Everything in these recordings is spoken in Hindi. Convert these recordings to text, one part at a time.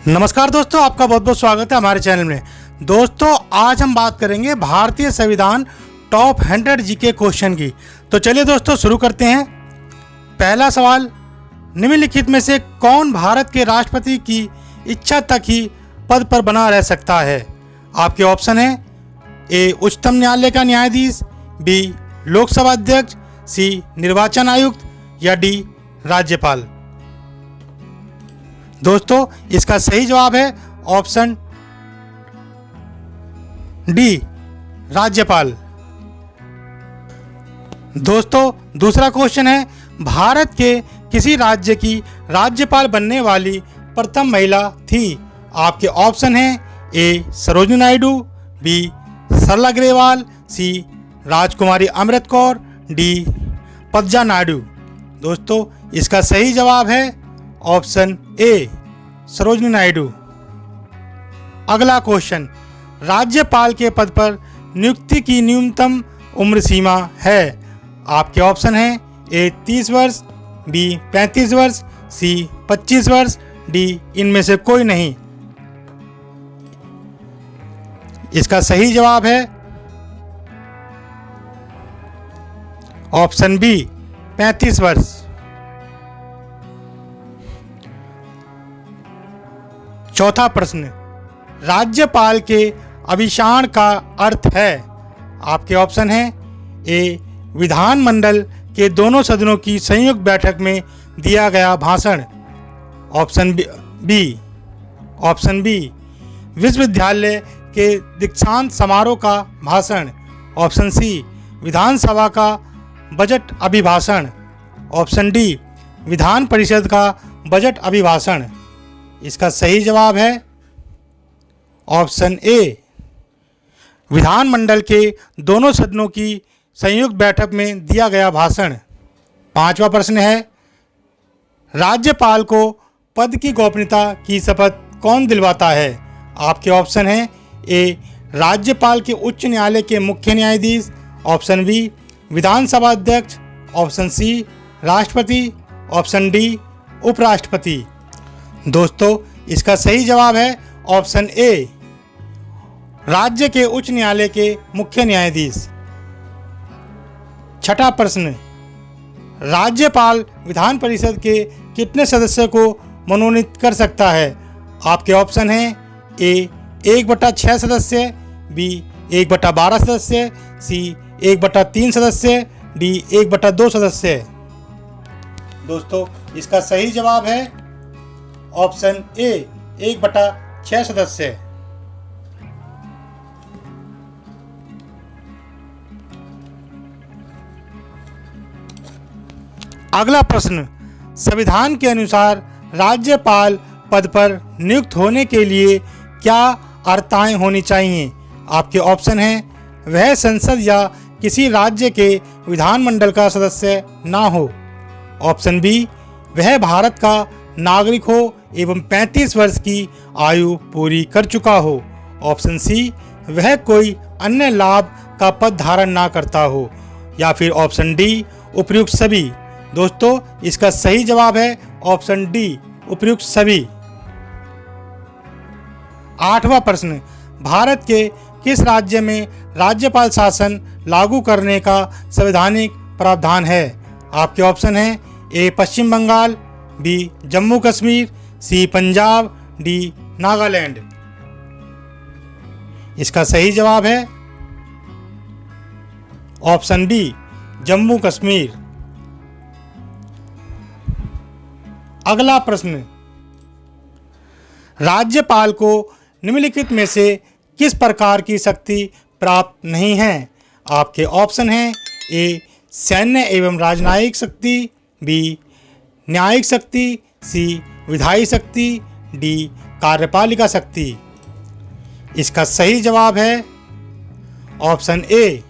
नमस्कार दोस्तों, आपका बहुत बहुत स्वागत है हमारे चैनल में। दोस्तों, आज हम बात करेंगे भारतीय संविधान टॉप 100 जीके क्वेश्चन की। तो चलिए दोस्तों शुरू करते हैं। पहला सवाल, निम्नलिखित में से कौन भारत के राष्ट्रपति की इच्छा तक ही पद पर बना रह सकता है? आपके ऑप्शन हैं ए उच्चतम न्यायालय का न्यायाधीश, बी लोकसभा अध्यक्ष, सी निर्वाचन आयुक्त या डी राज्यपाल। दोस्तों, इसका सही जवाब है ऑप्शन डी राज्यपाल। दोस्तों, दूसरा क्वेश्चन है, भारत के किसी राज्य की राज्यपाल बनने वाली प्रथम महिला थी? आपके ऑप्शन हैं ए सरोजिनी नायडू, बी सरला ग्रेवाल, सी राजकुमारी अमृत कौर, डी पद्मा नायडू। दोस्तों, इसका सही जवाब है ऑप्शन ए सरोजिनी नायडू। अगला क्वेश्चन, राज्यपाल के पद पर नियुक्ति की न्यूनतम उम्र सीमा है? आपके ऑप्शन हैं ए 30 वर्ष, बी 35 वर्ष, सी 25 वर्ष, डी इनमें से कोई नहीं। इसका सही जवाब है ऑप्शन बी 35 वर्ष। चौथा प्रश्न, राज्यपाल के अभिभाषण का अर्थ है? आपके ऑप्शन हैं ए विधानमंडल के दोनों सदनों की संयुक्त बैठक में दिया गया भाषण, ऑप्शन बी विश्वविद्यालय के दीक्षांत समारोह का भाषण, ऑप्शन सी विधानसभा का बजट अभिभाषण, ऑप्शन डी विधान परिषद का बजट अभिभाषण। इसका सही जवाब है ऑप्शन ए विधानमंडल के दोनों सदनों की संयुक्त बैठक में दिया गया भाषण। पांचवा प्रश्न है, राज्यपाल को पद की गोपनीयता की शपथ कौन दिलवाता है? आपके ऑप्शन हैं ए राज्यपाल के उच्च न्यायालय के मुख्य न्यायाधीश, ऑप्शन बी विधानसभा अध्यक्ष, ऑप्शन सी राष्ट्रपति, ऑप्शन डी उपराष्ट्रपति। दोस्तों, इसका सही जवाब है ऑप्शन ए राज्य के उच्च न्यायालय के मुख्य न्यायाधीश। छठा प्रश्न, राज्यपाल विधान परिषद के कितने सदस्यों को मनोनीत कर सकता है? आपके ऑप्शन हैं ए 1/6 सदस्य, बी 1/12 सदस्य, सी 1/3 सदस्य, डी 1/2 सदस्य। दोस्तों, इसका सही जवाब है ऑप्शन ए 1/6 सदस्य। अगला प्रश्न, संविधान के अनुसार राज्यपाल पद पर नियुक्त होने के लिए क्या अर्हताएं होनी चाहिए? आपके ऑप्शन हैं वह संसद या किसी राज्य के विधानमंडल का सदस्य ना हो, ऑप्शन बी वह भारत का नागरिक हो एवं 35 वर्ष की आयु पूरी कर चुका हो, ऑप्शन सी वह कोई अन्य लाभ का पद धारण ना करता हो, या फिर ऑप्शन डी उपयुक्त सभी। दोस्तों, इसका सही जवाब है ऑप्शन डी उपयुक्त सभी। आठवां प्रश्न, भारत के किस राज्य में राज्यपाल शासन लागू करने का संवैधानिक प्रावधान है? आपके ऑप्शन हैं ए पश्चिम बंगाल, बी जम्मू कश्मीर, सी पंजाब, डी नागालैंड। इसका सही जवाब है ऑप्शन डी जम्मू कश्मीर। अगला प्रश्न, राज्यपाल को निम्नलिखित में से किस प्रकार की शक्ति प्राप्त नहीं है? आपके ऑप्शन हैं ए सैन्य एवं राजनयिक शक्ति, बी न्यायिक शक्ति, सी विधायी शक्ति, डी कार्यपालिका शक्ति। इसका सही जवाब है ऑप्शन ए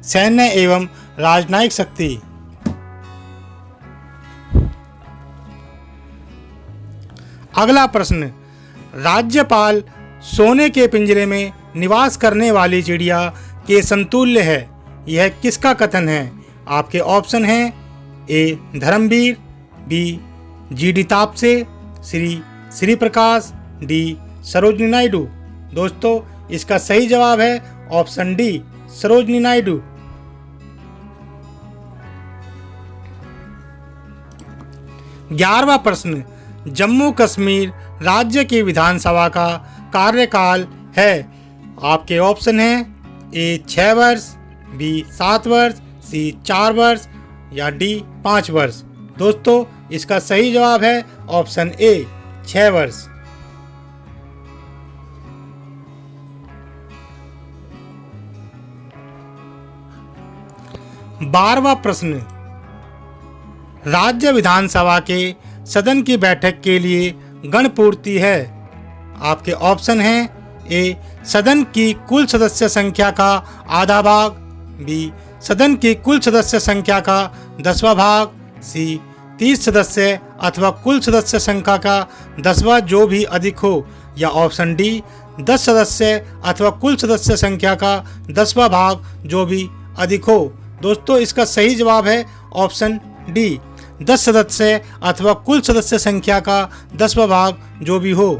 सैन्य एवं राजनयिक शक्ति। अगला प्रश्न, राज्यपाल सोने के पिंजरे में निवास करने वाली चिड़िया के समतुल्य है, यह किसका कथन है? आपके ऑप्शन हैं ए Dharmveer, B GD Taapsee, Shri Shri Prakash, D Sarojini Naidu. दोस्तों इसका सही जवाब है ऑप्शन डी सरोजिनी नायडू। ग्यारहवां प्रश्न, जम्मू कश्मीर राज्य की विधानसभा का कार्यकाल है। आपके ऑप्शन हैं ए 6 वर्ष, बी 7 वर्ष, सी 4 वर्ष या डी 5 वर्ष। दोस्तों इसका सही जवाब है ऑप्शन ए 6 वर्ष। बारहवां प्रश्न, राज्य विधानसभा के सदन की बैठक के लिए गणपूर्ति है। आपके ऑप्शन हैं ए सदन की कुल सदस्य संख्या का आधा भाग, बी सदन की कुल सदस्य संख्या का 10वां भाग, सी 30 सदस्य अथवा कुल सदस्य संख्या का 10वां जो भी अधिक हो, या ऑप्शन डी 10 सदस्य अथवा कुल सदस्य संख्या का 10वां भाग जो भी अधिक हो। दोस्तों इसका सही जवाब है ऑप्शन डी 10 सदस्य अथवा कुल सदस्य संख्या का 10वां भाग जो भी हो।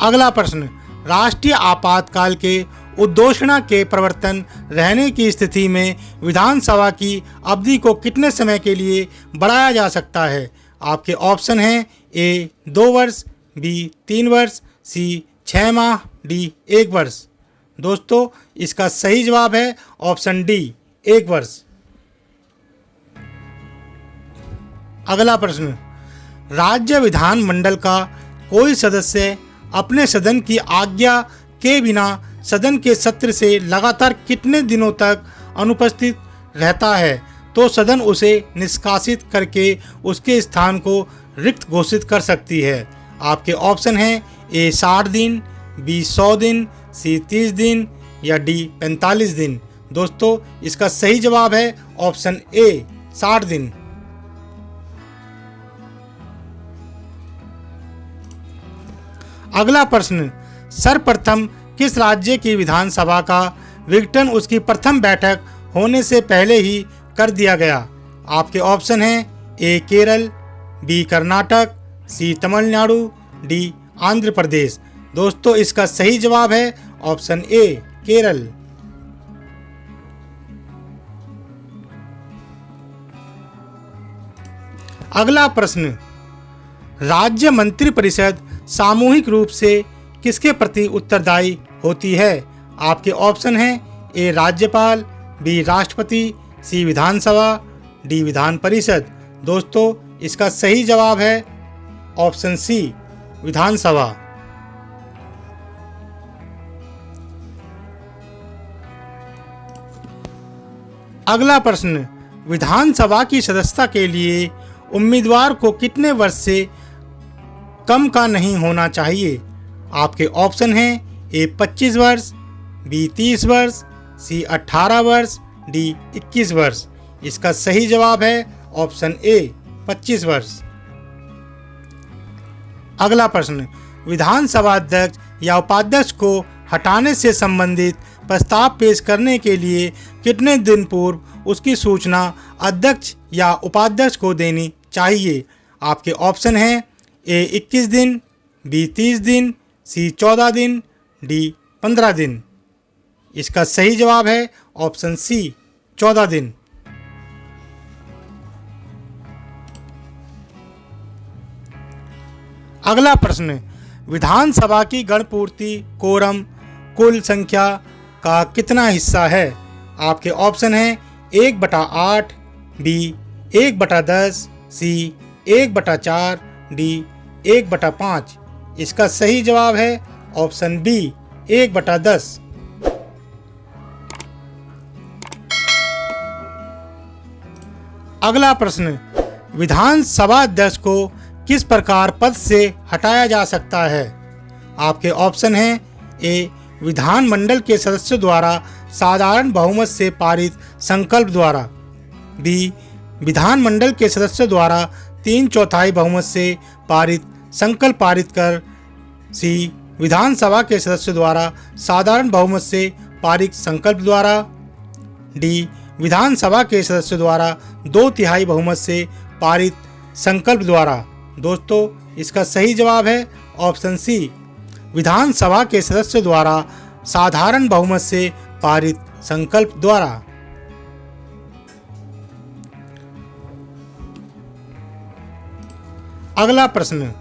अगला प्रश्न, राष्ट्रीय आपातकाल के उद्घोषणा के प्रवर्तन रहने की स्थिति में विधानसभा की अवधि को कितने समय के लिए बढ़ाया जा सकता है। आपके ऑप्शन हैं ए 2 वर्ष, बी 3 वर्ष, सी 6 माह, डी 1 वर्ष। दोस्तों इसका सही जवाब है ऑप्शन डी 1 वर्ष। अगला प्रश्न, राज्य विधानमंडल का कोई सदस्य अपने सदन की आज्ञा के बिना सदन के सत्र से लगातार कितने दिनों तक अनुपस्थित रहता है तो सदन उसे निष्कासित करके उसके स्थान को रिक्त घोषित कर सकती है। आपके ऑप्शन हैं ए 60 दिन, बी 100 दिन, सी 30 दिन या डी 45 दिन। दोस्तों इसका सही जवाब है ऑप्शन ए 60 दिन। अगला प्रश्न, सर्वप्रथम किस राज्य की विधानसभा का विघटन उसकी प्रथम बैठक होने से पहले ही कर दिया गया। आपके ऑप्शन हैं ए केरल, बी कर्नाटक, सी तमिलनाडु, डी आंध्र प्रदेश। दोस्तों इसका सही जवाब है ऑप्शन ए केरल। अगला प्रश्न, राज्य मंत्रिपरिषद सामूहिक रूप से किसके प्रति उत्तरदायी होती है। आपके ऑप्शन हैं ए राज्यपाल, बी राष्ट्रपति, सी विधानसभा, डी विधान परिषद। दोस्तों इसका सही जवाब है ऑप्शन सी विधानसभा। अगला प्रश्न, विधानसभा की सदस्यता के लिए उम्मीदवार को कितने वर्ष से कम का नहीं होना चाहिए। आपके ऑप्शन हैं ए 25 वर्ष, बी 30 वर्ष, सी 18 वर्ष, डी 21 वर्ष। इसका सही जवाब है ऑप्शन ए 25 वर्ष। अगला प्रश्न, विधानसभा अध्यक्ष या उपाध्यक्ष को हटाने से संबंधित प्रस्ताव पेश करने के लिए कितने दिन पूर्व उसकी सूचना अध्यक्ष या उपाध्यक्ष को देनी चाहिए। आपके ऑप्शन हैं ए 21 दिन, बी 30 दिन, सी 14 दिन, डी 15 दिन। इसका सही जवाब है ऑप्शन सी 14 दिन। अगला प्रश्न, विधानसभा की गणपूर्ति कोरम कुल संख्या का कितना हिस्सा है। आपके ऑप्शन हैं 1/8, बी 1/10, सी 1/4, डी 1/5। इसका सही जवाब है ऑप्शन बी 1/10। अगला प्रश्न, विधानसभा अध्यक्ष को किस प्रकार पद से हटाया जा सकता है। आपके ऑप्शन हैं ए विधानमंडल के सदस्यों द्वारा साधारण बहुमत से पारित संकल्प द्वारा, बी विधानमंडल के सदस्यों द्वारा 3/4 बहुमत से पारित संकल्प पारित कर, सी विधानसभा के सदस्यों द्वारा साधारण बहुमत से पारित संकल्प द्वारा, डी विधानसभा के सदस्यों द्वारा 2/3 बहुमत से पारित संकल्प द्वारा। दोस्तों इसका सही जवाब है ऑप्शन सी, विधानसभा के सदस्यों द्वारा साधारण बहुमत से पारित संकल्प द्वारा। अगला प्रश्न,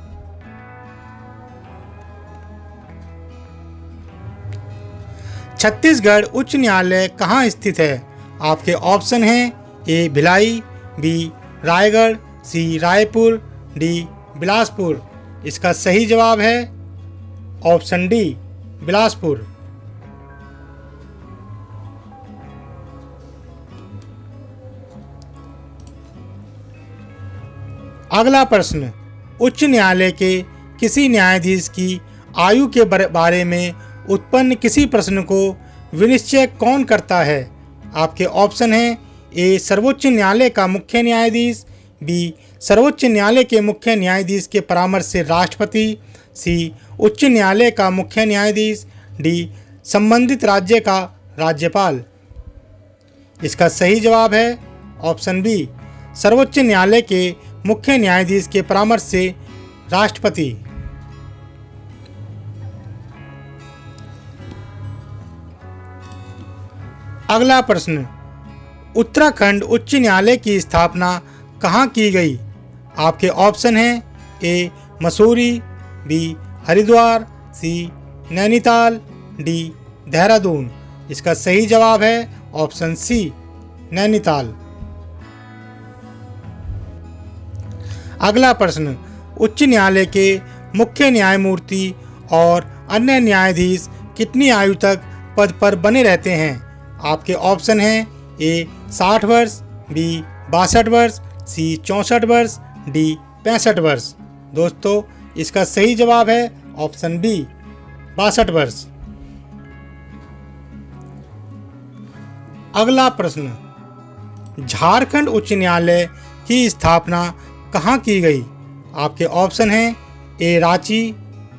छत्तीसगढ़ उच्च न्यायालय कहाँ स्थित है? आपके ऑप्शन हैं ए भिलाई, बी रायगढ़, सी रायपुर, डी बिलासपुर। इसका सही जवाब है ऑप्शन डी, बिलासपुर। अगला प्रश्न, उच्च न्यायालय के किसी न्यायाधीश की आयु के बारे में उत्पन्न किसी प्रश्न को विनिश्चय कौन करता है? आपके ऑप्शन हैं ए सर्वोच्च न्यायालय का मुख्य न्यायाधीश, बी सर्वोच्च न्यायालय के मुख्य न्यायाधीश के परामर्श से राष्ट्रपति, सी उच्च न्यायालय का मुख्य न्यायाधीश, डी संबंधित राज्य का राज्यपाल। इसका सही जवाब है ऑप्शन बी, सर्वोच्च न्यायालय के मुख्य न्यायाधीश के परामर्श से राष्ट्रपति। अगला प्रश्न, उत्तराखंड उच्च न्यायालय की स्थापना कहाँ की गई? आपके ऑप्शन हैं ए मसूरी, बी हरिद्वार, सी नैनीताल, डी देहरादून। इसका सही जवाब है ऑप्शन सी, नैनीताल। अगला प्रश्न, उच्च न्यायालय के मुख्य न्यायमूर्ति और अन्य न्यायाधीश कितनी आयु तक पद पर बने रहते हैं? आपके ऑप्शन हैं ए 60 वर्ष, बी 62 वर्ष, सी 64 वर्ष, डी 65 वर्ष। दोस्तों इसका सही जवाब है ऑप्शन बी, 62 वर्ष। अगला प्रश्न, झारखंड उच्च न्यायालय की स्थापना कहाँ की गई? आपके ऑप्शन हैं ए रांची,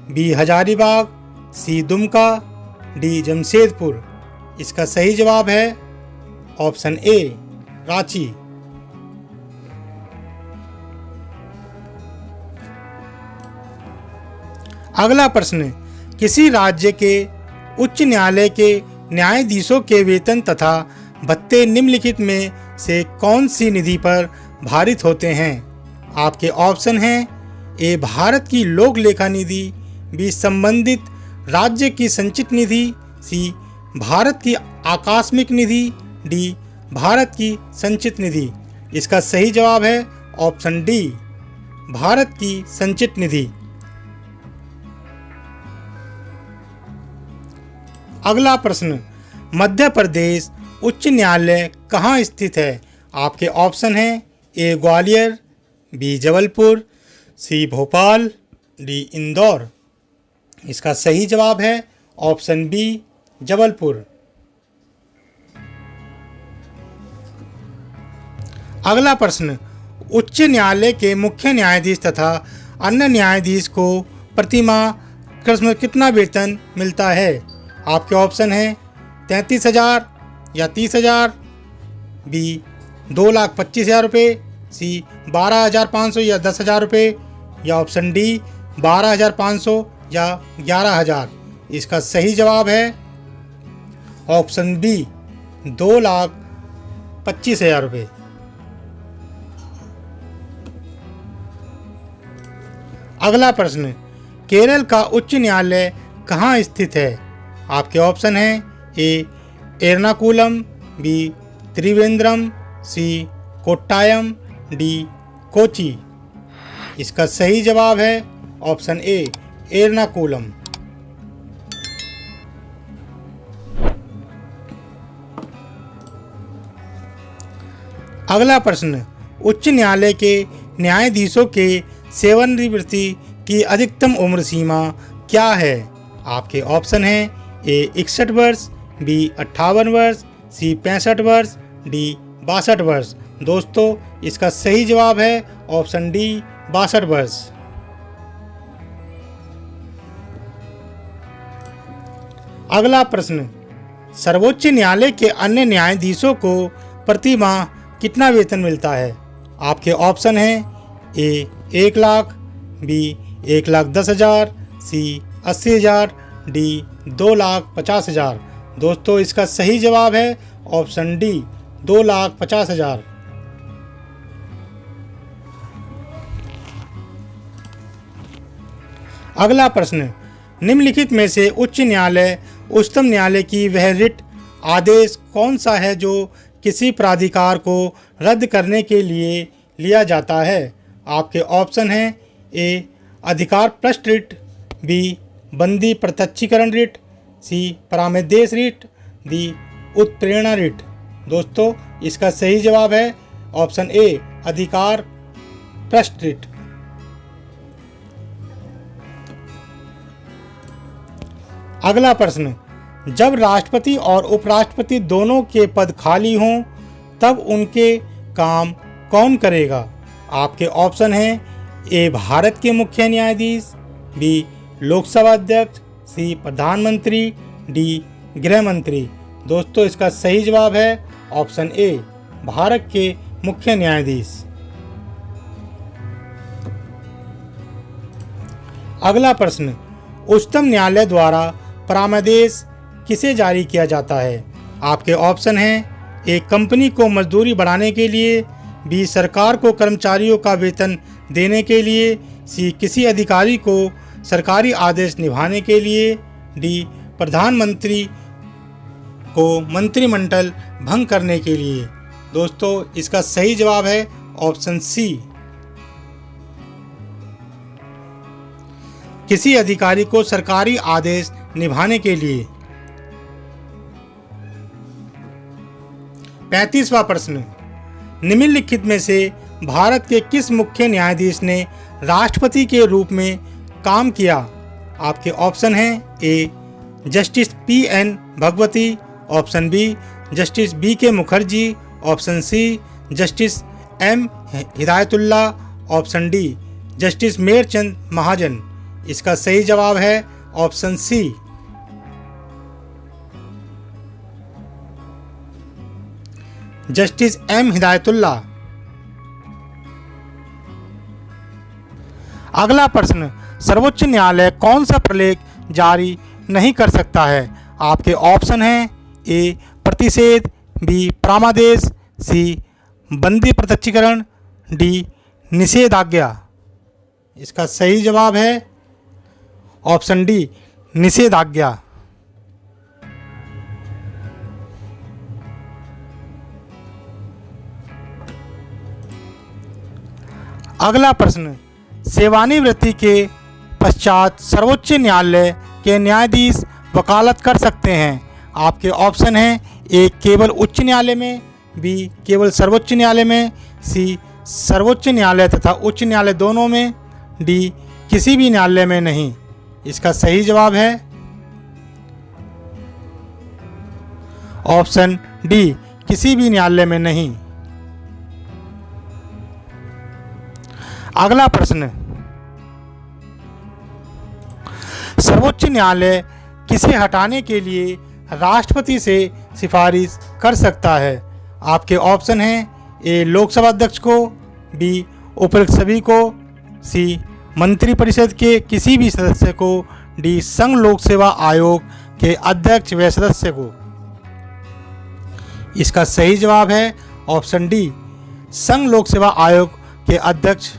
बी हजारीबाग, सी दुमका, डी जमशेदपुर। इसका सही जवाब है ऑप्शन ए, रांची। अगला प्रश्न, किसी राज्य के उच्च न्यायालय के न्यायाधीशों के वेतन तथा भत्ते निम्नलिखित में से कौन सी निधि पर भारित होते हैं? आपके ऑप्शन हैं ए भारत की लोक लेखा निधि, बी संबंधित राज्य की संचित निधि, सी भारत की आकस्मिक निधि, डी भारत की संचित निधि। इसका सही जवाब है ऑप्शन डी, भारत की संचित निधि। अगला प्रश्न, मध्य प्रदेश उच्च न्यायालय कहाँ स्थित है? आपके ऑप्शन हैं ए ग्वालियर, बी जबलपुर, सी भोपाल, डी इंदौर। इसका सही जवाब है ऑप्शन बी, जबलपुर। अगला प्रश्न, उच्च न्यायालय के मुख्य न्यायाधीश तथा अन्य न्यायाधीश को प्रतिमाह कितना वेतन मिलता है? आपके ऑप्शन हैं 33,000 या 30,000, बी 2,25,000 रुपये, सी 12,500 या 10,000 रुपये, या ऑप्शन डी 12,500 या 11,000। इसका सही जवाब है ऑप्शन बी, 2,25,000 रुपये। अगला प्रश्न, केरल का उच्च न्यायालय कहाँ स्थित है? आपके ऑप्शन हैं ए एर्नाकुलम, बी त्रिवेंद्रम, सी कोट्टायम, डी कोची। इसका सही जवाब है ऑप्शन ए, एर्नाकुलम। अगला प्रश्न, उच्च न्यायालय के न्यायाधीशों के सेवानिवृत्ति की अधिकतम उम्र सीमा क्या है? आपके ऑप्शन हैं ए 61 वर्ष, बी 58 वर्ष, सी 65 वर्ष, डी 62 वर्ष। दोस्तों इसका सही जवाब है ऑप्शन डी, 62 वर्ष। अगला प्रश्न, सर्वोच्च न्यायालय के अन्य न्यायाधीशों को प्रतिमाह कितना वेतन मिलता है? आपके ऑप्शन हैं ए 1 लाख, बी 1,10,000, सी 80,000, डी 2,50,000। दोस्तों इसका सही जवाब है ऑप्शन डी 2,50,000। अगला प्रश्न, निम्नलिखित में से उच्च न्यायालय उच्चतम न्यायालय की वह रिट आदेश कौन सा है जो किसी प्राधिकार को रद्द करने के लिए लिया जाता है? आपके ऑप्शन हैं ए अधिकार पृष्ठ रिट, बी बंदी प्रत्यक्षीकरण रिट, सी परामर्श रिट, डी उत्प्रेरणा रिट। दोस्तों इसका सही जवाब है ऑप्शन ए अधिकार पृष्ठ रिट। अगला प्रश्न, जब राष्ट्रपति और उपराष्ट्रपति दोनों के पद खाली हों तब उनके काम कौन करेगा? आपके ऑप्शन हैं ए भारत के मुख्य न्यायाधीश, बी लोकसभा अध्यक्ष, सी प्रधानमंत्री, डी गृह मंत्री। दोस्तों इसका सही जवाब है ऑप्शन ए भारत के मुख्य न्यायाधीश। अगला प्रश्न, उच्चतम न्यायालय द्वारा परामर्श किसे जारी किया जाता है? आपके ऑप्शन हैं ए कंपनी को मजदूरी बढ़ाने के लिए, बी सरकार को कर्मचारियों का वेतन देने के लिए, सी किसी अधिकारी को सरकारी आदेश निभाने के लिए, डी प्रधानमंत्री को मंत्रिमंडल भंग करने के लिए। दोस्तों इसका सही जवाब है ऑप्शन सी किसी अधिकारी को सरकारी आदेश निभाने के लिए। 35वां प्रश्न, निम्नलिखित में से भारत के किस मुख्य न्यायाधीश ने राष्ट्रपति के रूप में काम किया? आपके ऑप्शन हैं A justice P.N. Bhagwati, option B justice B.K. Mukherjee, option C justice M. Hidayatullah, option D justice Mehrchand Mahajan. इसका सही जवाब है option C justice M. Hidayatullah. अगला प्रश्न, सर्वोच्च न्यायालय कौन सा प्रलेख जारी नहीं कर सकता है? आपके ऑप्शन हैं ए प्रतिषेध, बी परामर्श, सी बंदी प्रत्यक्षीकरण, डी निषेधाज्ञा। इसका सही जवाब है ऑप्शन डी निषेधाज्ञा। अगला प्रश्न, सेवानिवृत्ति के पश्चात सर्वोच्च न्यायालय के न्यायाधीश वकालत कर सकते हैं। आपके ऑप्शन हैं ए केवल उच्च न्यायालय में, बी केवल सर्वोच्च न्यायालय में, सी सर्वोच्च न्यायालय तथा उच्च न्यायालय दोनों में, डी किसी भी न्यायालय में नहीं। इसका सही जवाब है ऑप्शन डी किसी भी न्यायालय में नहीं। अगला प्रश्न, सर्वोच्च न्यायालय किसे हटाने के लिए राष्ट्रपति से सिफारिश कर सकता है? आपके ऑप्शन हैं ए लोकसभा अध्यक्ष को, बी उपरोक्त सभी को, सी मंत्रिपरिषद के किसी भी सदस्य को, डी संघ लोक सेवा आयोग के अध्यक्ष व सदस्य को। इसका सही जवाब है ऑप्शन डी संघ लोक सेवा आयोग के अध्यक्ष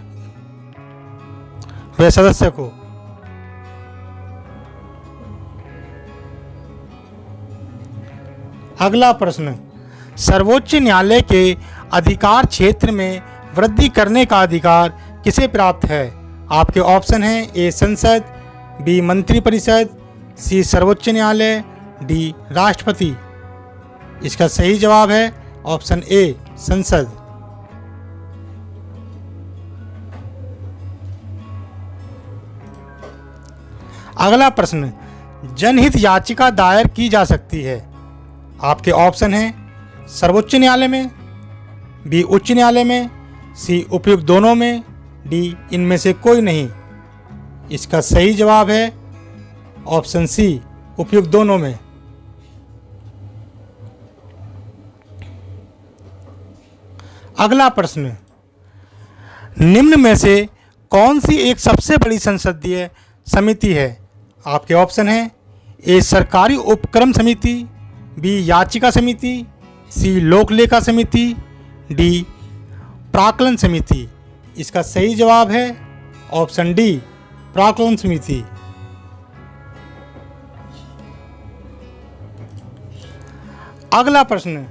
व सदस्य को। अगला प्रश्न, सर्वोच्च न्यायालय के अधिकार क्षेत्र में वृद्धि करने का अधिकार किसे प्राप्त है? आपके ऑप्शन हैं ए संसद, बी मंत्रिपरिषद, सी सर्वोच्च न्यायालय, डी राष्ट्रपति। इसका सही जवाब है ऑप्शन ए संसद। अगला प्रश्न, जनहित याचिका दायर की जा सकती है। आपके ऑप्शन हैं सर्वोच्च न्यायालय में, बी उच्च न्यायालय में, सी उपयुक्त दोनों में, डी इनमें से कोई नहीं। इसका सही जवाब है ऑप्शन सी उपयुक्त दोनों में। अगला प्रश्न, निम्न में से कौन सी एक सबसे बड़ी संसदीय समिति है? आपके ऑप्शन हैं ए सरकारी उपक्रम समिति, बी याचिका समिति, सी लोक लेखा समिति, डी प्राक्कलन समिति। इसका सही जवाब है ऑप्शन डी प्राक्कलन समिति। अगला प्रश्न,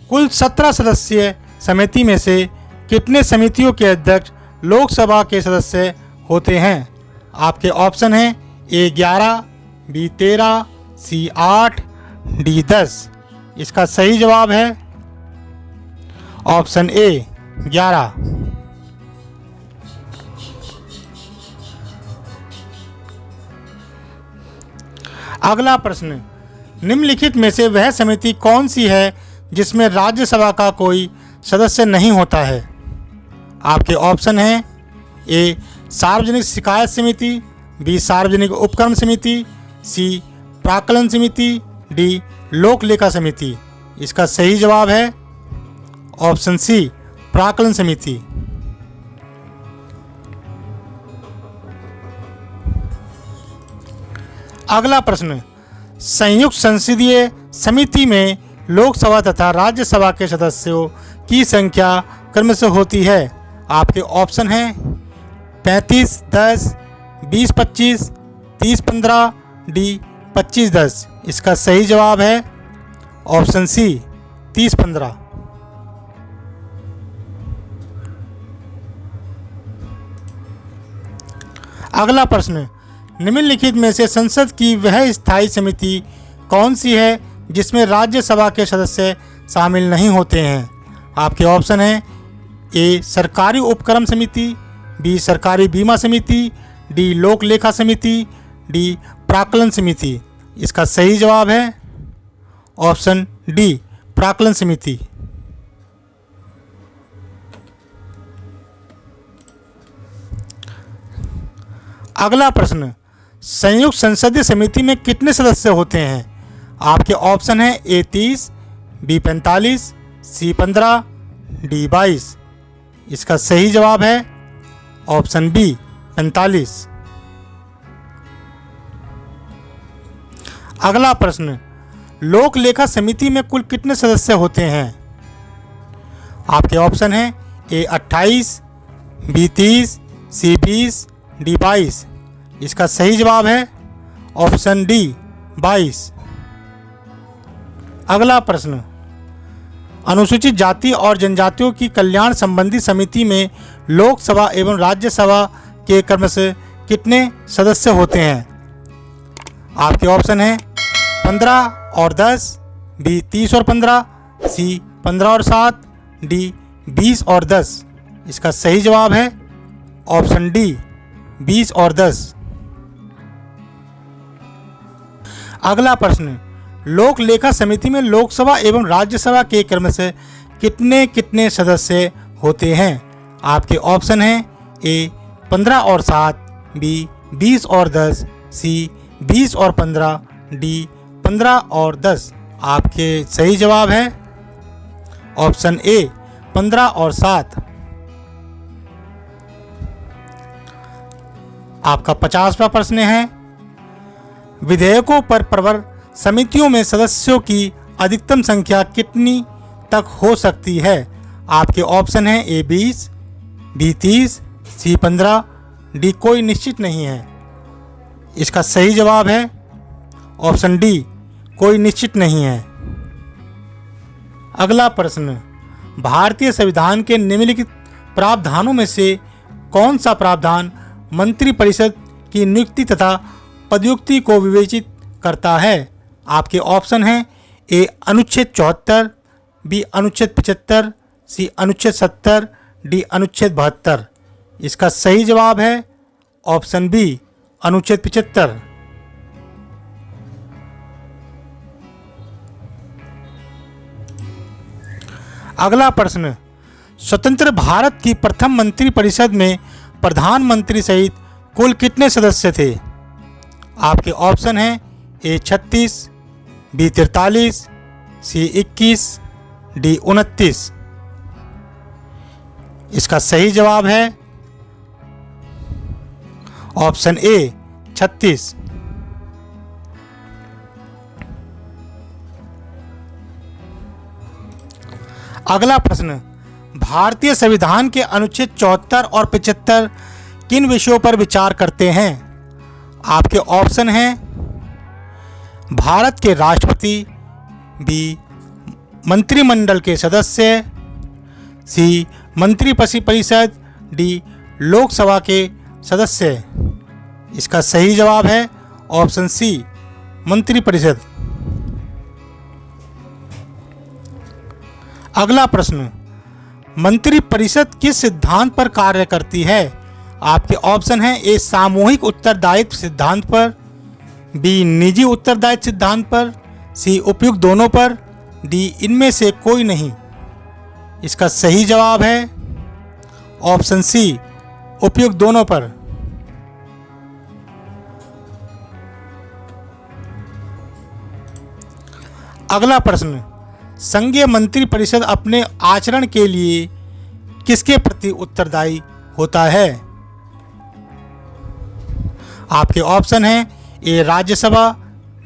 कुल 17 सदस्यीय समिति में से कितने समितियों के अध्यक्ष लोकसभा के सदस्य होते हैं? आपके ऑप्शन हैं ए 11, बी 13, सी 8, डी 10। इसका सही जवाब है ऑप्शन ए 11। अगला प्रश्न, निम्नलिखित में से वह समिति कौन सी है जिसमें राज्यसभा का कोई सदस्य नहीं होता है? आपके ऑप्शन हैं ए सार्वजनिक शिकायत समिति, बी सार्वजनिक उपक्रम समिति, सी प्राक्कलन समिति, डी लोक लेखा समिति। इसका सही जवाब है ऑप्शन सी प्राक्कलन समिति। अगला प्रश्न, संयुक्त संसदीय समिति में लोकसभा तथा राज्यसभा के सदस्यों की संख्या क्रमशः होती है? आपके ऑप्शन हैं 35, 10, 20, 25, 30, 15, डी 25, 10। इसका सही जवाब है ऑप्शन सी 30, 15। अगला प्रश्न, निम्नलिखित में से संसद की वह स्थायी समिति कौन सी है जिसमें राज्यसभा के सदस्य शामिल नहीं होते हैं? आपके ऑप्शन हैं ए सरकारी उपक्रम समिति, बी सरकारी बीमा समिति, डी लोक लेखा समिति, डी प्राक्कलन समिति। इसका सही जवाब है ऑप्शन डी प्राक्कलन समिति। अगला प्रश्न, संयुक्त संसदीय समिति में कितने सदस्य होते हैं? आपके ऑप्शन हैं ए 30, बी 45, सी 15, डी 22। इसका सही जवाब है ऑप्शन बी 45। अगला प्रश्न, लोक लेखा समिति में कुल कितने सदस्य होते हैं? आपके ऑप्शन हैं ए 28, बी 30, सी 20, डी 22। इसका सही जवाब है ऑप्शन डी 22। अगला प्रश्न, अनुसूचित जाति और जनजातियों की कल्याण संबंधी समिति में लोकसभा एवं राज्यसभा के क्रमशः कितने सदस्य होते हैं? आपके ऑप्शन हैं 15 और 10, बी 30 और 15, सी 15 और 7, डी 20 और 10। इसका सही जवाब है ऑप्शन डी 20 और 10। अगला प्रश्न, लोक लेखा समिति में लोकसभा एवं राज्यसभा के क्रमशः कितने कितने सदस्य होते हैं? आपके ऑप्शन हैं ए 15 और 7, बी 20 और 10, सी 20 और 15, डी 15 और 10। आपके सही जवाब है ऑप्शन ए 15 और 7। आपका 50वां प्रश्न है, विधेयकों पर प्रवर समितियों में सदस्यों की अधिकतम संख्या कितनी तक हो सकती है? आपके ऑप्शन हैं ए 20, बी 30, सी 15, डी कोई निश्चित नहीं है। इसका सही जवाब है ऑप्शन डी कोई निश्चित नहीं है। अगला प्रश्न, भारतीय संविधान के निम्नलिखित प्रावधानों में से कौन सा प्रावधान मंत्रिपरिषद की नियुक्ति तथा पदयुक्ति को विवेचित करता है? आपके ऑप्शन हैं ए अनुच्छेद 74, बी अनुच्छेद 75, सी अनुच्छेद 70, डी अनुच्छेद 72। इसका सही जवाब है ऑप्शन बी अनुच्छेद 75। अगला प्रश्न, स्वतंत्र भारत की प्रथम मंत्रिपरिषद में प्रधानमंत्री सहित कुल कितने सदस्य थे? आपके ऑप्शन हैं ए 36, बी 43, सी 21, डी 29। इसका सही जवाब है ऑप्शन ए 36। अगला प्रश्न, भारतीय संविधान के अनुच्छेद 74 और 75 किन विषयों पर विचार करते हैं? आपके ऑप्शन हैं भारत के राष्ट्रपति, बी मंत्रिमंडल के सदस्य, सी मंत्रिपरिषद, डी लोकसभा के सदस्य। इसका सही जवाब है ऑप्शन सी मंत्रिपरिषद। अगला प्रश्न, मंत्रिपरिषद किस सिद्धांत पर कार्य करती है? आपके ऑप्शन हैं ए सामूहिक उत्तरदायित्व सिद्धांत पर, बी निजी उत्तरदायित्व सिद्धांत पर, सी उपयुक्त दोनों पर, डी इनमें से कोई नहीं। इसका सही जवाब है ऑप्शन सी उपयुक्त दोनों पर। अगला प्रश्न, संघीय मंत्रिपरिषद अपने आचरण के लिए किसके प्रति उत्तरदायी होता है? आपके ऑप्शन हैं ए राज्यसभा,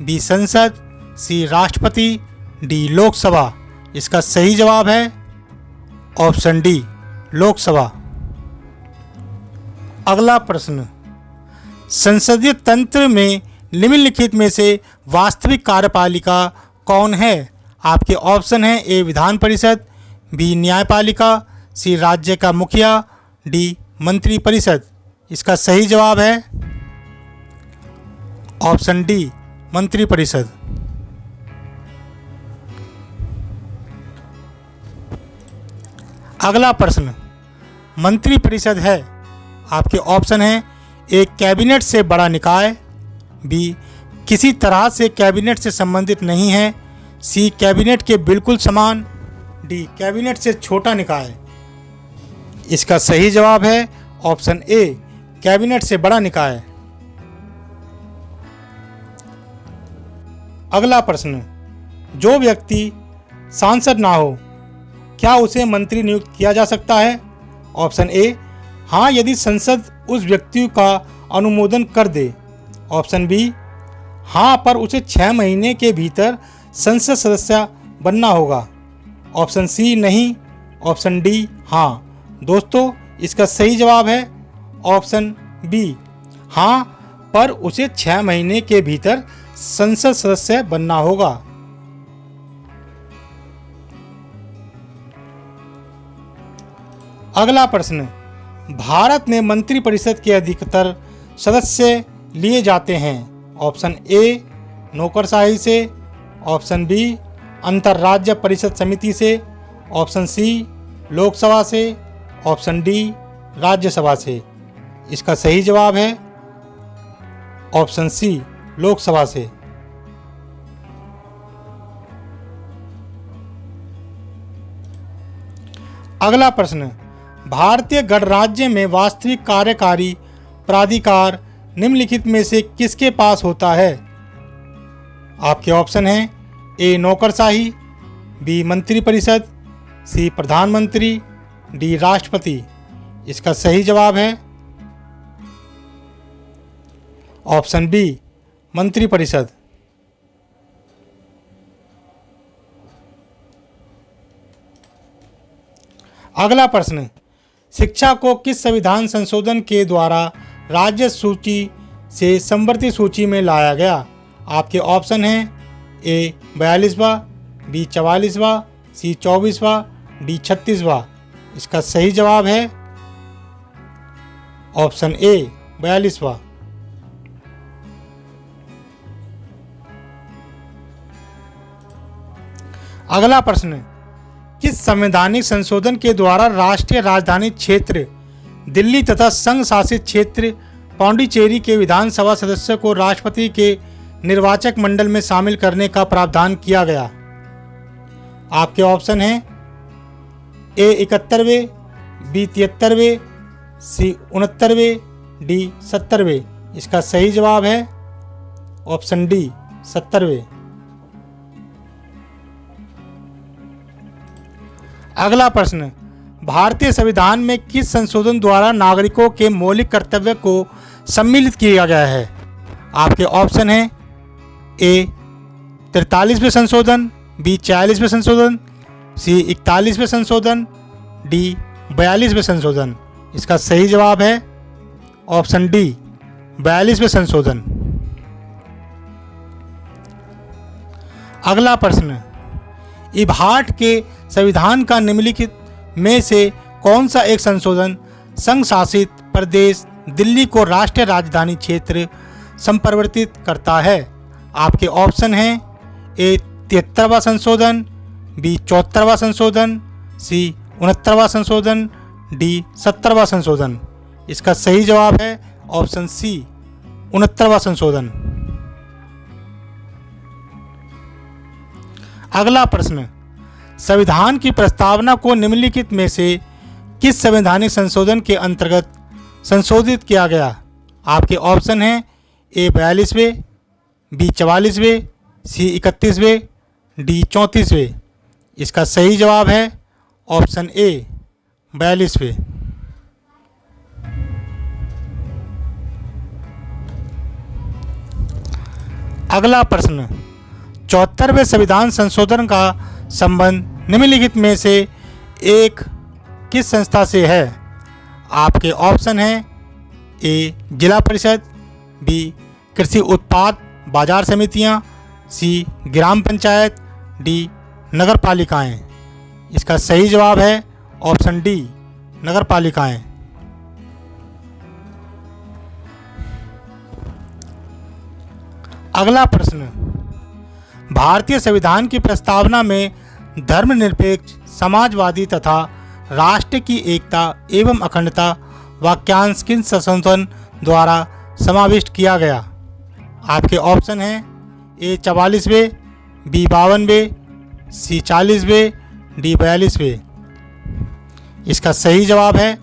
बी संसद, सी राष्ट्रपति, डी लोकसभा। इसका सही जवाब है ऑप्शन डी लोकसभा। अगला प्रश्न, संसदीय तंत्र में निम्नलिखित में से वास्तविक कार्यपालिका कौन है? आपके ऑप्शन हैं ए विधान परिषद, बी न्यायपालिका, सी राज्य का मुखिया, डी मंत्रिपरिषद। इसका सही जवाब है ऑप्शन डी मंत्रिपरिषद। अगला प्रश्न, मंत्रिपरिषद है, आपके ऑप्शन हैं ए कैबिनेट से बड़ा निकाय, बी किसी तरह से कैबिनेट से संबंधित नहीं है, सी कैबिनेट के बिल्कुल समान, डी कैबिनेट से छोटा निकाय। इसका सही जवाब है ऑप्शन ए कैबिनेट से बड़ा निकाय। अगला प्रश्न, जो व्यक्ति सांसद ना हो क्या उसे मंत्री नियुक्त किया जा सकता है? ऑप्शन ए हाँ, यदि संसद उस व्यक्ति का अनुमोदन कर दे। ऑप्शन बी हाँ, पर उसे 6 महीने के भीतर संसद सदस्य बनना होगा। ऑप्शन सी नहीं, ऑप्शन डी हाँ। दोस्तों, इसका सही जवाब है ऑप्शन बी हाँ, पर उसे 6 महीने के भीतर संसद सदस्य बनना होगा। अगला प्रश्न, भारत में मंत्रिपरिषद के अधिकतर सदस्य लिए जाते हैं। ऑप्शन ए नौकरशाही से, ऑप्शन बी अंतर्राज्य परिषद समिति से, ऑप्शन सी लोकसभा से, ऑप्शन डी राज्यसभा से। इसका सही जवाब है ऑप्शन सी लोकसभा से। अगला प्रश्न, भारतीय गणराज्य में वास्तविक कार्यकारी प्राधिकार निम्नलिखित में से किसके पास होता है? आपके ऑप्शन हैं ए नौकरशाही, बी मंत्रिपरिषद, सी प्रधानमंत्री, डी राष्ट्रपति। इसका सही जवाब है ऑप्शन बी मंत्रिपरिषद। अगला प्रश्न, शिक्षा को किस संविधान संशोधन के द्वारा राज्य सूची से समवर्ती सूची में लाया गया? आपके ऑप्शन हैं ए 42वां, बी 44वां, सी 24वां, डी 36वां। इसका सही जवाब है ऑप्शन ए 42वां। अगला प्रश्न, किस संवैधानिक संशोधन के द्वारा राष्ट्रीय राजधानी क्षेत्र दिल्ली तथा संघ शासित क्षेत्र पांडिचेरी के विधानसभा सदस्यों को राष्ट्रपति के निर्वाचक मंडल में शामिल करने का प्रावधान किया गया? आपके ऑप्शन हैं ए 71वें, बी 73वें, सी 69वें, डी 70वें। इसका सही जवाब है ऑप्शन डी 70वें। अगला प्रश्न, भारतीय संविधान में किस संशोधन द्वारा नागरिकों के मौलिक कर्तव्य को सम्मिलित किया गया है? आपके ऑप्शन हैं ए 43वें संशोधन, बी 46वें संशोधन, सी 41वें संशोधन, डी 42वें संशोधन। इसका सही जवाब है ऑप्शन डी 42वें संशोधन। अगला प्रश्न, भारत के संविधान का निम्नलिखित में से कौन सा एक संशोधन संघ शासित प्रदेश दिल्ली को राष्ट्रीय राजधानी क्षेत्र संप्रवर्तित करता है? आपके ऑप्शन हैं ए 73वां संशोधन, बी 74वां संशोधन, सी 69वां संशोधन, डी 70वां संशोधन। इसका सही जवाब है ऑप्शन सी 69वां संशोधन। अगला प्रश्न, संविधान की प्रस्तावना को निम्नलिखित में से किस संवैधानिक संशोधन के अंतर्गत संशोधित किया गया? आपके ऑप्शन हैं ए 42वें, बी 44वें, सी 31वें, डी 34वें। इसका सही जवाब है ऑप्शन ए 42वें। अगला प्रश्न, 74वें संविधान संशोधन का संबंध निम्नलिखित में से एक किस संस्था से है? आपके ऑप्शन हैं ए जिला परिषद, बी कृषि उत्पाद बाजार समितियां, सी ग्राम पंचायत, डी नगर पालिकाएँ। इसका सही जवाब है ऑप्शन डी नगर पालिकाएँ। अगला प्रश्न, भारतीय संविधान की प्रस्तावना में धर्मनिरपेक्ष, समाजवादी तथा राष्ट्र की एकता एवं अखंडता वाक्यांश किन संशोधन द्वारा समाविष्ट किया गया? आपके ऑप्शन हैं ए 44वें, बी 52वें, सी 40वें, डी 42वें। इसका सही जवाब है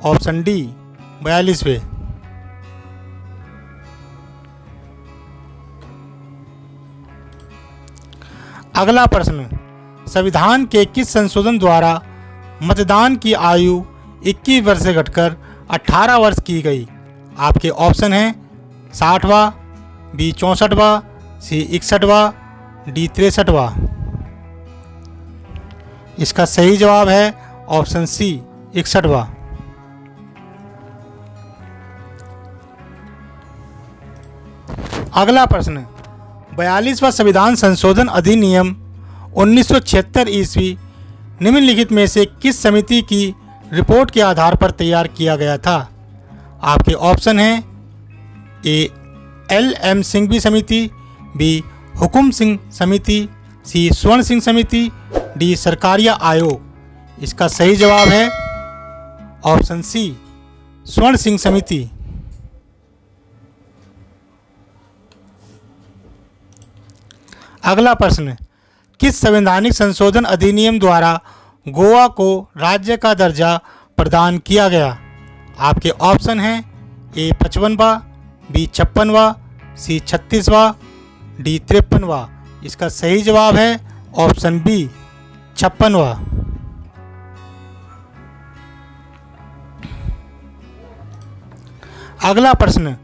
ऑप्शन डी 42वें। अगला प्रश्न, संविधान के किस संशोधन द्वारा मतदान की आयु 21 वर्ष से घटकर 18 वर्ष की गई? आपके ऑप्शन हैं 60वां, बी 64वां, सी 61वां, डी 63वां। इसका सही जवाब है ऑप्शन सी 61वां। अगला प्रश्न, 42वां संविधान संशोधन अधिनियम 1976 ईस्वी निम्नलिखित में से किस समिति की रिपोर्ट के आधार पर तैयार किया गया था? आपके ऑप्शन हैं ए LM सिंघवी समिति, बी हुकुम सिंह समिति, सी स्वर्ण सिंह समिति, डी सरकारिया आयोग। इसका सही जवाब है ऑप्शन सी स्वर्ण सिंह समिति। अगला प्रश्न, किस संवैधानिक संशोधन अधिनियम द्वारा गोवा को राज्य का दर्जा प्रदान किया गया? आपके ऑप्शन हैं ए 55वां, बी 56वां, सी 36वां, डी 53वां। इसका सही जवाब है ऑप्शन बी 56वां। अगला प्रश्न,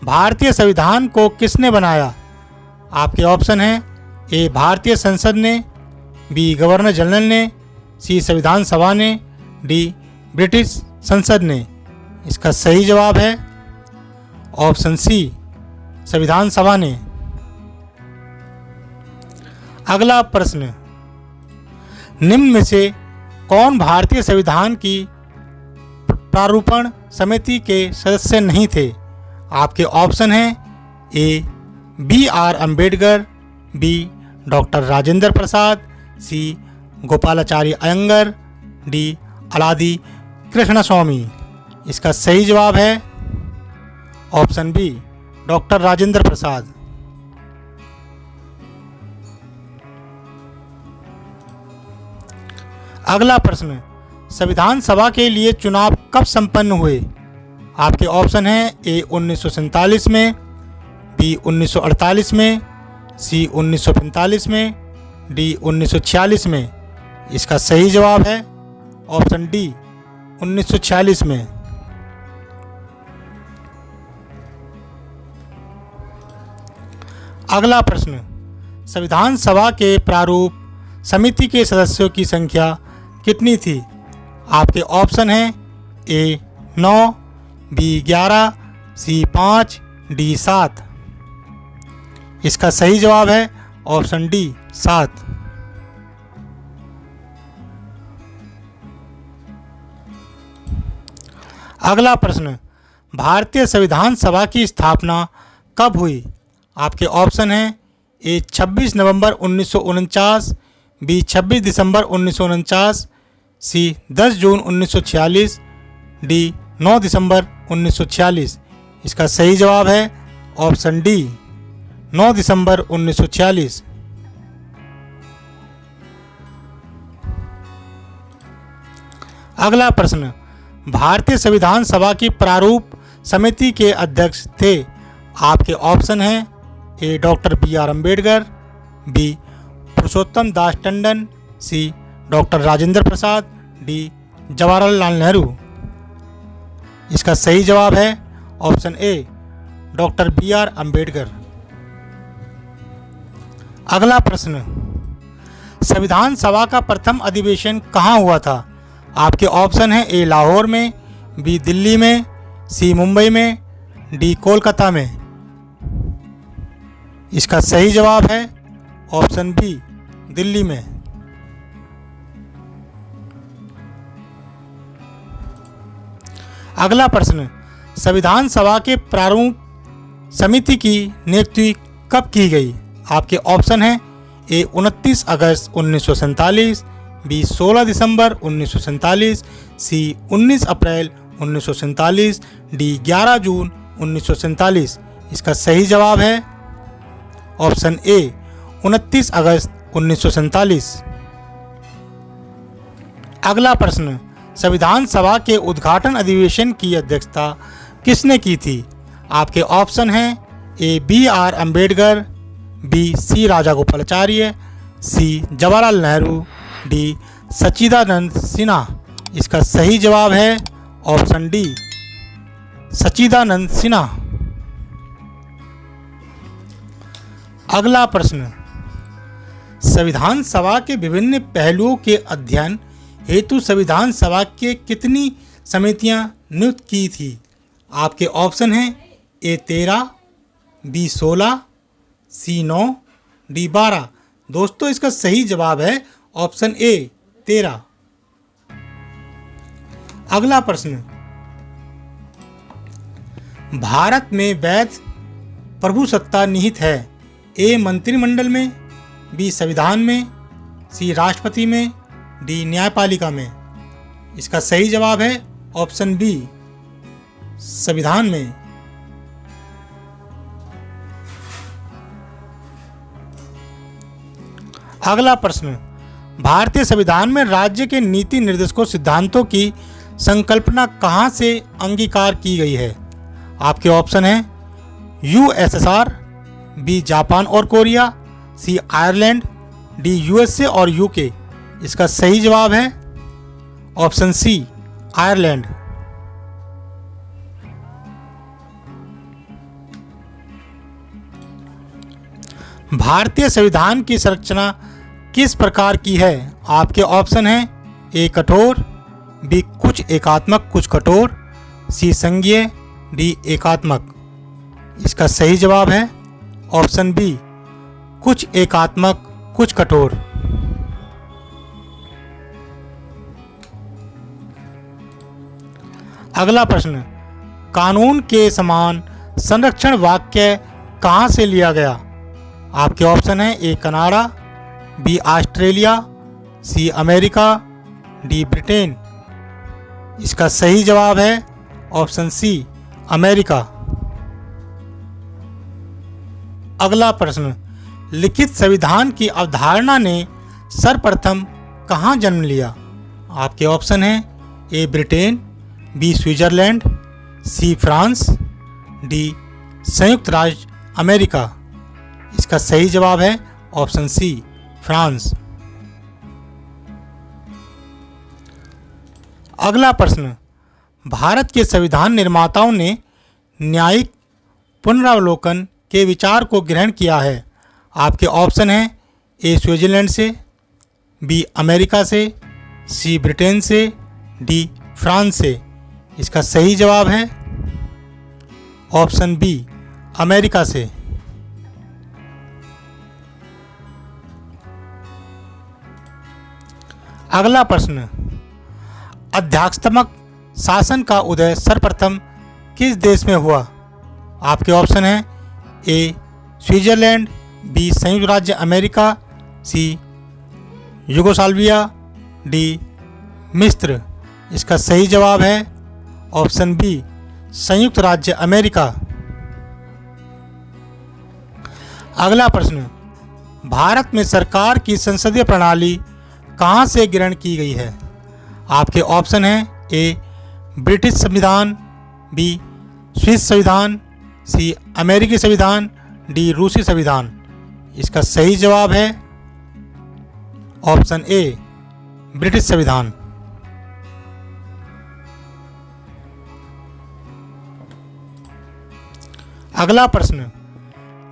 भारतीय संविधान को किसने बनाया? आपके ऑप्शन हैं ए भारतीय संसद ने, बी गवर्नर जनरल ने, सी संविधान सभा ने, डी ब्रिटिश संसद ने। इसका सही जवाब है ऑप्शन सी संविधान सभा ने। अगला प्रश्न, निम्न में से कौन भारतीय संविधान की प्रारूपण समिति के सदस्य नहीं थे? आपके ऑप्शन हैं A BR Ambedkar, B doctor Rajendra Prasad, C Gopalachari Ayyangar, D Alladi Krishnaswami. इसका सही जवाब है option B doctor Rajendra Prasad. अगला प्रश्न, संविधान सभा के लिए चुनाव कब संपन्न हुए? आपके ऑप्शन हैं ए 1947 में, बी 1948 में, सी 1945 में, डी 1946 में। इसका सही जवाब है ऑप्शन डी 1946 में। अगला प्रश्न, संविधान सभा के प्रारूप समिति के सदस्यों की संख्या कितनी थी? आपके ऑप्शन हैं ए 9, बी 11, सी 5, डी 7। इसका सही जवाब है ऑप्शन डी 7। अगला प्रश्न, भारतीय संविधान सभा की स्थापना कब हुई? आपके ऑप्शन हैं ए 26 नवंबर 1949, बी 26 दिसंबर 1949, सी 10 जून 1946, डी 9 दिसंबर 1946। इसका सही जवाब है ऑप्शन डी 9 दिसंबर 1946। अगला प्रश्न, भारतीय संविधान सभा की प्रारूप समिति के अध्यक्ष थे? आपके ऑप्शन हैं A doctor B R. Ambedkar, B Purushottam Das Tandon, C doctor Rajendra Prasad, D Jawaharlal Nehru. इसका सही जवाब है option A doctor B R. Ambedkar. अगला प्रश्न, संविधान सभा का प्रथम अधिवेशन कहाँ हुआ था? आपके ऑप्शन हैं ए लाहौर में, बी दिल्ली में, सी मुंबई में, डी कोलकाता में। इसका सही जवाब है ऑप्शन बी दिल्ली में। अगला प्रश्न, संविधान सभा के प्रारूप समिति की नियुक्ति कब की गई? आपके ऑप्शन हैं ए 29 अगस्त 1947, बी 16 दिसंबर 1947, सी 19 अप्रैल 1947, डी 11 जून 1947। इसका सही जवाब है ऑप्शन ए 29 अगस्त 1947। अगला प्रश्न, संविधान सभा के उद्घाटन अधिवेशन की अध्यक्षता किसने की थी? आपके ऑप्शन हैं ए बी.आर. अम्बेडकर, बी सी राजागोपालाचार्य, सी जवाहरलाल नेहरू, डी सच्चिदानंद सिन्हा। इसका सही जवाब है ऑप्शन डी सच्चिदानंद सिन्हा। अगला प्रश्न, संविधान सभा के विभिन्न पहलुओं के अध्ययन हेतु संविधान सभा के कितनी समितियां नियुक्त की थी? आपके ऑप्शन हैं ए 13, बी 16, सी 9, डी 12। दोस्तों इसका सही जवाब है ऑप्शन ए 13। अगला प्रश्न, भारत में वैध प्रभुसत्ता निहित है? ए मंत्रिमंडल में, बी संविधान में, सी राष्ट्रपति में, डी न्यायपालिका में। इसका सही जवाब है ऑप्शन बी संविधान में। अगला प्रश्न, भारतीय संविधान में राज्य के नीति निर्देशकों सिद्धांतों की संकल्पना कहाँ से अंगीकार की गई है? आपके ऑप्शन हैं यूएसएसआर, बी जापान और कोरिया, सी आयरलैंड, डी यूएसए और यूके। इसका सही जवाब है ऑप्शन सी आयरलैंड। भारतीय संविधान की संरचना किस प्रकार की है? आपके ऑप्शन हैं ए कठोर, बी कुछ एकात्मक कुछ कठोर, सी संघीय, डी एकात्मक। इसका सही जवाब है ऑप्शन बी कुछ एकात्मक कुछ कठोर। अगला प्रश्न, कानून के समान संरक्षण वाक्य कहाँ से लिया गया? आपके ऑप्शन हैं A Canada, B Australia, C America, D Britain. इसका सही जवाब है ऑप्शन सी अमेरिका। अगला प्रश्न, लिखित संविधान की अवधारणा ने सर्वप्रथम कहाँ जन्म लिया? आपके ऑप्शन हैं A Britain, B Switzerland, C France, D संयुक्त राज्य अमेरिका। इसका सही जवाब है ऑप्शन सी फ्रांस। अगला प्रश्न, भारत के संविधान निर्माताओं ने न्यायिक पुनरावलोकन के विचार को ग्रहण किया है? आपके ऑप्शन हैं ए स्विट्जरलैंड से, बी अमेरिका से, सी ब्रिटेन से, डी फ्रांस से। इसका सही जवाब है ऑप्शन बी अमेरिका से। अगला प्रश्न, अध्यात्मक शासन का उदय सर्वप्रथम किस देश में हुआ? आपके ऑप्शन हैं ए स्विट्जरलैंड, बी संयुक्त राज्य अमेरिका, सी यूगोस्लाविया, डी मिस्र। इसका सही जवाब है ऑप्शन बी संयुक्त राज्य अमेरिका। अगला प्रश्न, भारत में सरकार की संसदीय प्रणाली कहाँ से ग्रहण की गई है? आपके ऑप्शन हैं ए ब्रिटिश संविधान, बी स्विस संविधान, सी अमेरिकी संविधान, डी रूसी संविधान। इसका सही जवाब है ऑप्शन ए ब्रिटिश संविधान। अगला प्रश्न,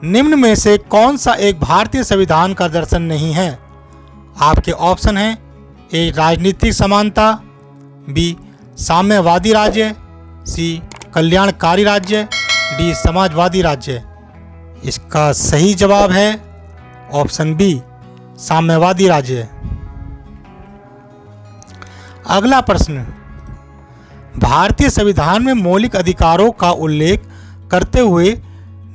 निम्न में से कौन सा एक भारतीय संविधान का दर्शन नहीं है? आपके ऑप्शन हैं ए राजनीतिक समानता, बी साम्यवादी राज्य, सी कल्याणकारी राज्य, डी समाजवादी राज्य। इसका सही जवाब है ऑप्शन बी साम्यवादी राज्य। अगला प्रश्न, भारतीय संविधान में मौलिक अधिकारों का उल्लेख करते हुए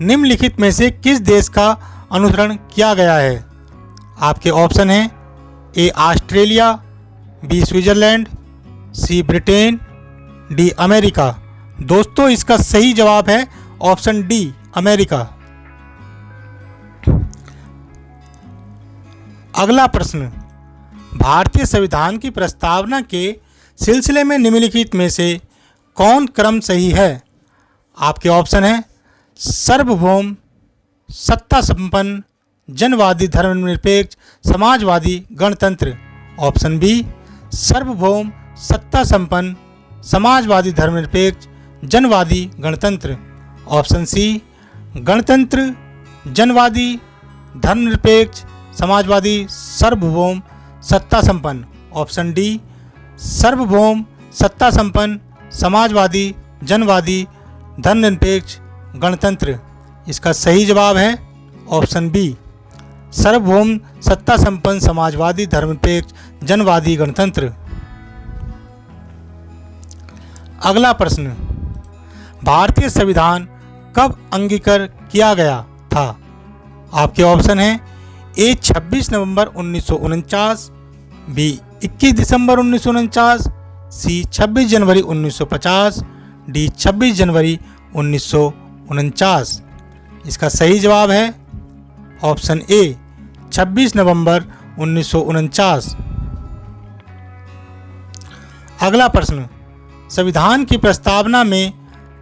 निम्नलिखित में से किस देश का अनुसरण किया गया है? आपके ऑप्शन हैं A Australia, B Switzerland, C Britain, D America. दोस्तों इसका सही जवाब है ऑप्शन डी अमेरिका। अगला प्रश्न, भारतीय संविधान की प्रस्तावना के सिलसिले में निम्नलिखित में से कौन क्रम सही है? आपके ऑप्शन हैं सार्वभौम, सत्ता संपन्न, जनवादी, धर्मनिरपेक्ष, समाजवादी, गणतंत्र। ऑप्शन बी सार्वभौम, सत्ता संपन्न, समाजवादी, धर्मनिरपेक्ष, जनवादी, गणतंत्र। ऑप्शन सी गणतंत्र, जनवादी, धर्मनिरपेक्ष, समाजवादी, सार्वभौम, सत्ता संपन्न। ऑप्शन डी सार्वभौम, सत्ता संपन्न, समाजवादी, जनवादी, धर्मनिरपेक्ष, गणतंत्र। इसका सही जवाब है ऑप्शन बी सार्वभौम, सत्ता संपन्न, समाजवादी, धर्मनिरपेक्ष, जनवादी, गणतंत्र। अगला प्रश्न, भारतीय संविधान कब अंगीकार किया गया था? आपके ऑप्शन हैं ए 26 नवंबर 1949, बी 21 दिसंबर 1949, सी 26 जनवरी 1950, डी 26 जनवरी 1949। इसका सही जवाब है ऑप्शन ए 26 नवंबर 1949। अगला प्रश्न, संविधान की प्रस्तावना में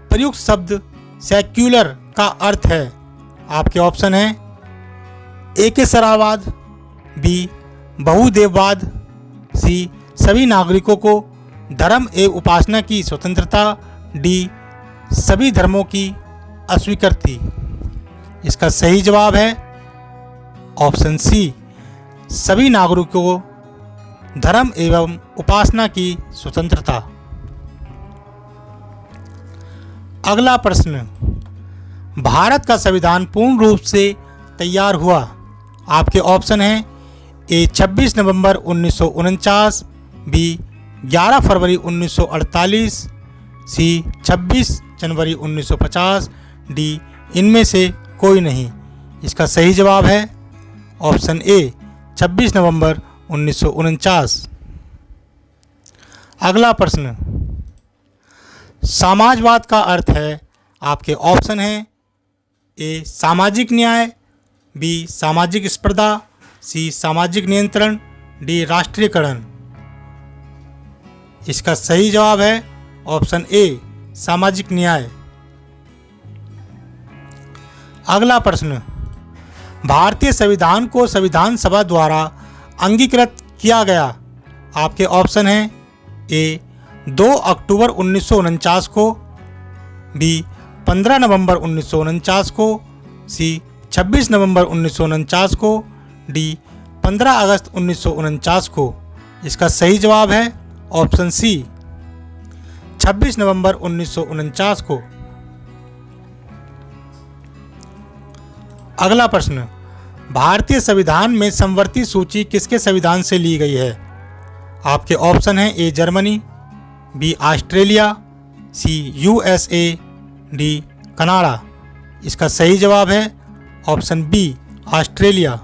प्रयुक्त शब्द सेक्युलर का अर्थ है? आपके ऑप्शन हैं ए केसरवाद, बी बहुदेववाद, सी सभी नागरिकों को धर्म एवं उपासना की स्वतंत्रता, डी सभी धर्मों की अस्वीकृति। इसका सही जवाब है ऑप्शन सी सभी नागरिकों को धर्म एवं उपासना की स्वतंत्रता। अगला प्रश्न, भारत का संविधान पूर्ण रूप से तैयार हुआ? आपके ऑप्शन हैं ए 26 नवंबर 1949, बी 11 फरवरी 1948, सी 26 जनवरी 1950, डी इनमें से कोई नहीं। इसका सही जवाब है ऑप्शन ए 26 नवंबर 1949। अगला प्रश्न, समाजवाद का अर्थ है? आपके ऑप्शन हैं ए सामाजिक न्याय, बी सामाजिक स्पर्धा, सी सामाजिक नियंत्रण, डी राष्ट्रीयकरण। इसका सही जवाब है ऑप्शन ए सामाजिक न्याय। अगला प्रश्न, भारतीय संविधान को संविधान सभा द्वारा अंगीकृत किया गया? आपके ऑप्शन हैं ए 2 अक्टूबर 1949 को, बी 15 नवंबर 1949 को, सी 26 नवंबर 1949 को, डी 15 अगस्त 1949 को। इसका सही जवाब है ऑप्शन सी 26 नवंबर 1949 को। अगला प्रश्न, भारतीय संविधान में समवर्ती सूची किसके संविधान से ली गई है? आपके ऑप्शन हैं A Germany, B Australia, C USA, D Canada. इसका सही जवाब है ऑप्शन बी ऑस्ट्रेलिया।